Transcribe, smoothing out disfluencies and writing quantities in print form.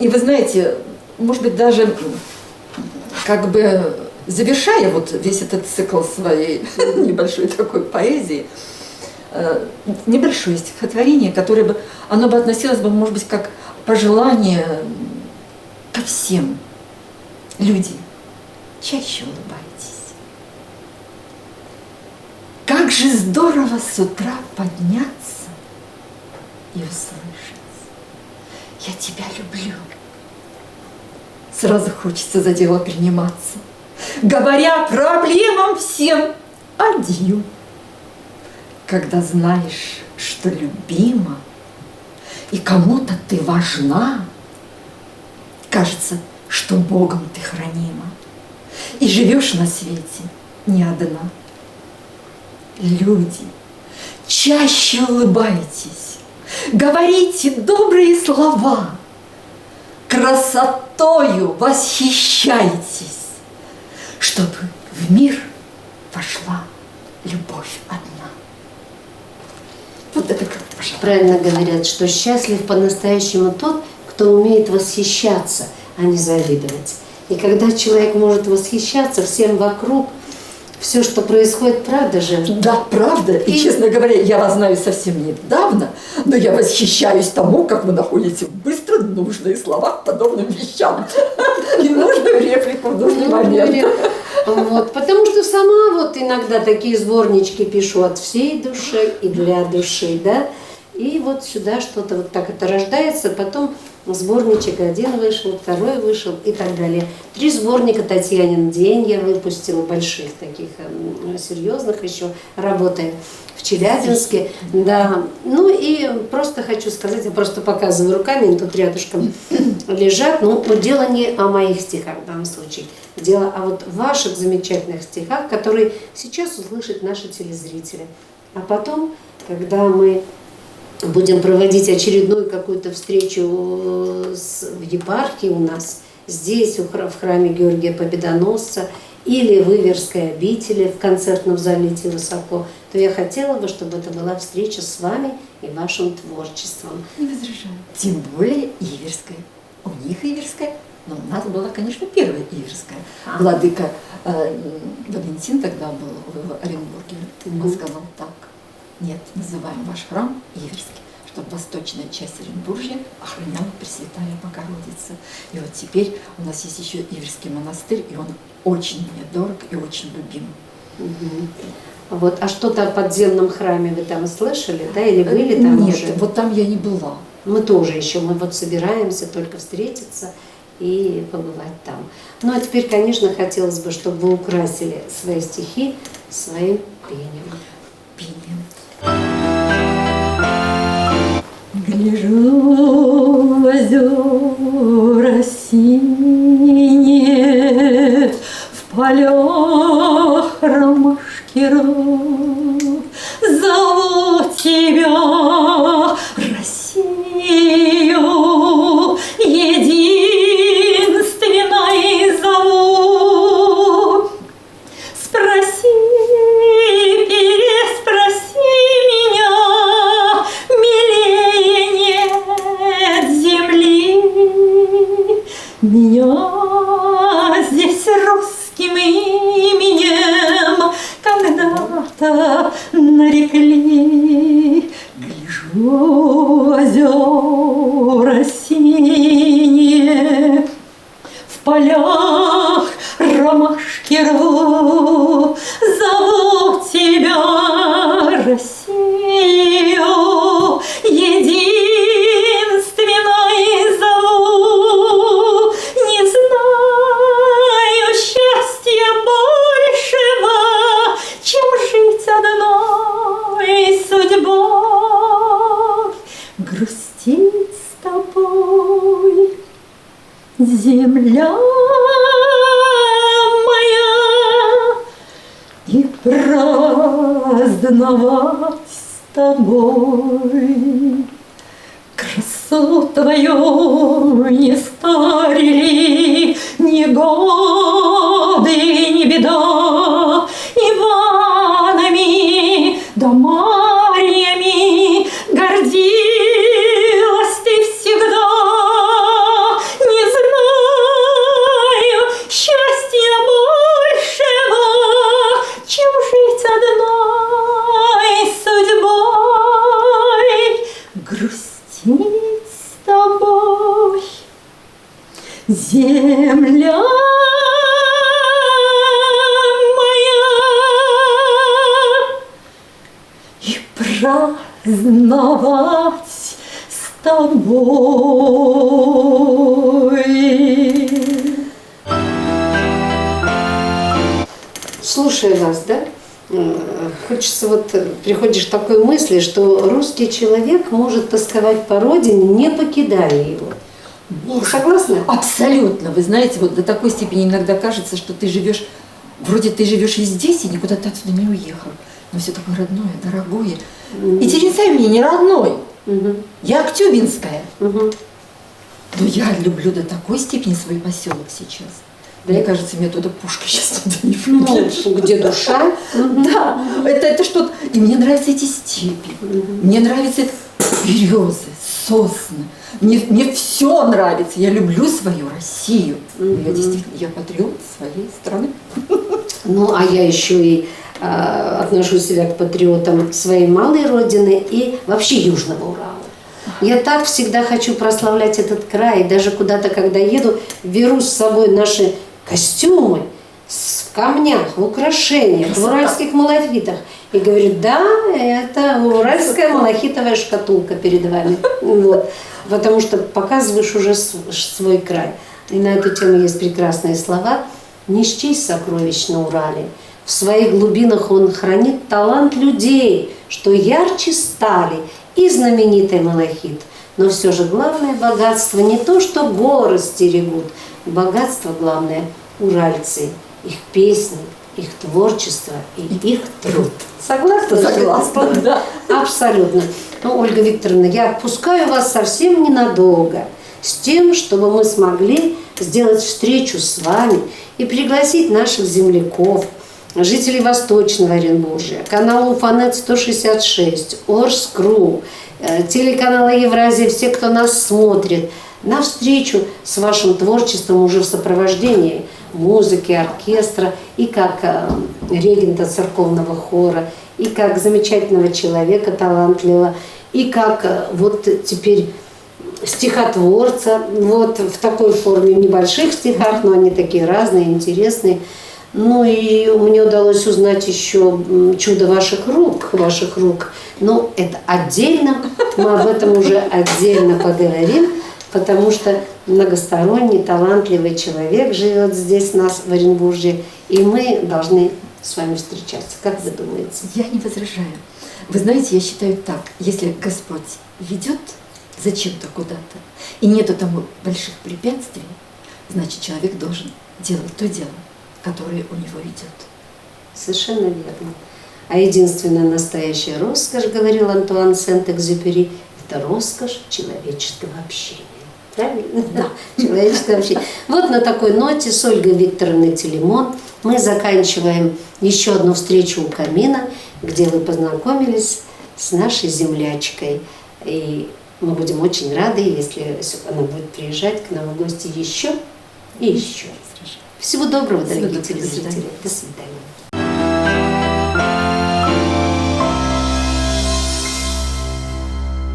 И вы знаете, может быть, даже как бы завершая вот весь этот цикл своей небольшой такой поэзии, небольшое стихотворение, которое бы, оно бы относилось бы, может быть, как пожелание ко всем. Люди, чаще улыбайтесь. Как же здорово с утра подняться и услышать: я тебя люблю. Сразу хочется за дело приниматься, говоря проблемам всем адью. Когда знаешь, что любима и кому-то ты важна, кажется, что Богом ты хранима и живешь на свете не одна. Люди, чаще улыбайтесь, говорите добрые слова, красотою восхищайтесь, чтобы в мир вошла любовь одна. Вот это как пожалуйста. Правильно говорят, что счастлив по-настоящему тот, кто умеет восхищаться, а не завидовать. И когда человек может восхищаться всем вокруг, все, что происходит, правда же? Да, правда. И, честно говоря, я вас знаю совсем недавно, но я восхищаюсь тому, как вы находите быстро нужные слова к подобным вещам. И нужную реплику в нужный момент. Вот, потому что сама вот иногда такие сборнички пишу от всей души и для души, да. И вот сюда что-то вот так это рождается, потом сборничек один вышел, второй вышел и так далее. 3 сборника «Татьянин день» я выпустила, больших таких, серьезных еще, работая в Челябинске. Да. Ну и просто хочу сказать, я просто показываю руками, они тут рядышком лежат. Ну, дело не о моих стихах в данном случае, дело о вот ваших замечательных стихах, которые сейчас услышат наши телезрители. А когда мы будем проводить очередную какую-то встречу в епархии у нас, здесь, в храме Георгия Победоносца, или в Иверской обители, в концертном зале «Идти высоко», то я хотела бы, чтобы это была встреча с вами и вашим творчеством. Не возражаю. Тем более Иверская. У них Иверская, но у нас была, конечно, первая Иверская. Владыка Валентин тогда был в Оренбурге. Он сказал так: нет, называем ваш храм Иверский, чтобы восточная часть Оренбуржья охраняла Пресвятая Богородица. И вот теперь у нас есть еще Иверский монастырь, и он очень мне дорог и очень любим. Вот, а что-то о подземном храме вы там слышали, да, или были там? Нет, уже? вот там я не была. Мы тоже еще, мы вот собираемся только встретиться и побывать там. Ну а теперь, конечно, хотелось бы, чтобы вы украсили свои стихи своим пением. Гляжу в озера синие, в полях ромашки ров, зову тебя, Россию, единственной зову. Спроси, переспроси меня, милее нет земли. Меня здесь русским именем когда-то нарекли. Гляжу, озера синие, в полях ромашки рву, зову тебя, Россию, единственной зову. Не знаю счастья большего, чем жить одной судьбой, грустить с тобой, земля моя, и праздновать с тобой. Красу твою не старили ни годы, ни беда, Иванами да Марьями гордилась ты всегда. Земля моя, и праздновать с тобой. Слушая вас, да, хочется приходишь к такой мысли, что русский человек может тосковать по родине, не покидая его. Может. Согласны? Абсолютно. Вы знаете, вот до такой степени иногда кажется, что ты живешь, вроде ты живешь и здесь, и никуда ты отсюда не уехал. Но все такое родное, дорогое. И Теренцай мне не родной. Я актюбинская. Но я люблю до такой степени свой поселок сейчас. Да? Мне кажется, мне туда пушка сейчас туда не Ну, влезет. где душа? Да, это что-то. И мне нравятся эти степи. Мне нравятся березы, сосны. Мне все нравится. Я люблю свою Россию. Я действительно, я патриот своей страны. Ну, а я еще и отношу себя к патриотам своей малой родины и вообще Южного Урала. Я так всегда хочу прославлять этот край. И даже куда-то, когда еду, беру с собой наши костюмы в камнях, в украшениях, в уральских малахитах. И говорю, да, это уральская малахитовая шкатулка перед вами. Вот. Потому что показываешь уже свой край. И на эту тему есть прекрасные слова. Не счесть сокровищ на Урале. В своих глубинах он хранит талант людей, что ярче стали и знаменитый малахит. Но все же главное богатство не то, что горы стерегут. Богатство главное – уральцы, их песни, их творчество и их труд. Согласна? Согласна, да. Абсолютно. Ну, Ольга Викторовна, я отпускаю вас совсем ненадолго, с тем, чтобы мы смогли сделать встречу с вами и пригласить наших земляков, жителей Восточного Оренбуржья, канала Уфанет 166, Орскру, телеканала Евразия, все, кто нас смотрит, на встречу с вашим творчеством уже в сопровождении музыки, оркестра, и как регента церковного хора, и как замечательного человека, талантливого, и как вот теперь стихотворца, вот в такой форме, в небольших стихах, но они такие разные, интересные. Ну и мне удалось узнать еще чудо ваших рук. Но это отдельно, мы об этом уже отдельно поговорим, потому что многосторонний, талантливый человек живет здесь, у нас в Оренбурге, и мы должны с вами встречаться. Как вы думаете? Я не возражаю. Вы знаете, я считаю так, если Господь ведет зачем-то куда-то, и нету тому больших препятствий, значит, человек должен делать то дело, которое у него идет. Совершенно верно. А единственная настоящая роскошь, говорил Антуан Сент-Экзюпери, это роскошь человеческого общения. Правильно? Да. Человеческое общение. Вот на такой ноте с Ольгой Викторовной Телемон мы заканчиваем еще одну встречу у камина, где вы познакомились с нашей землячкой. И мы будем очень рады, если она будет приезжать к нам в гости еще и еще. Всего доброго, дорогие телезрители. До свидания.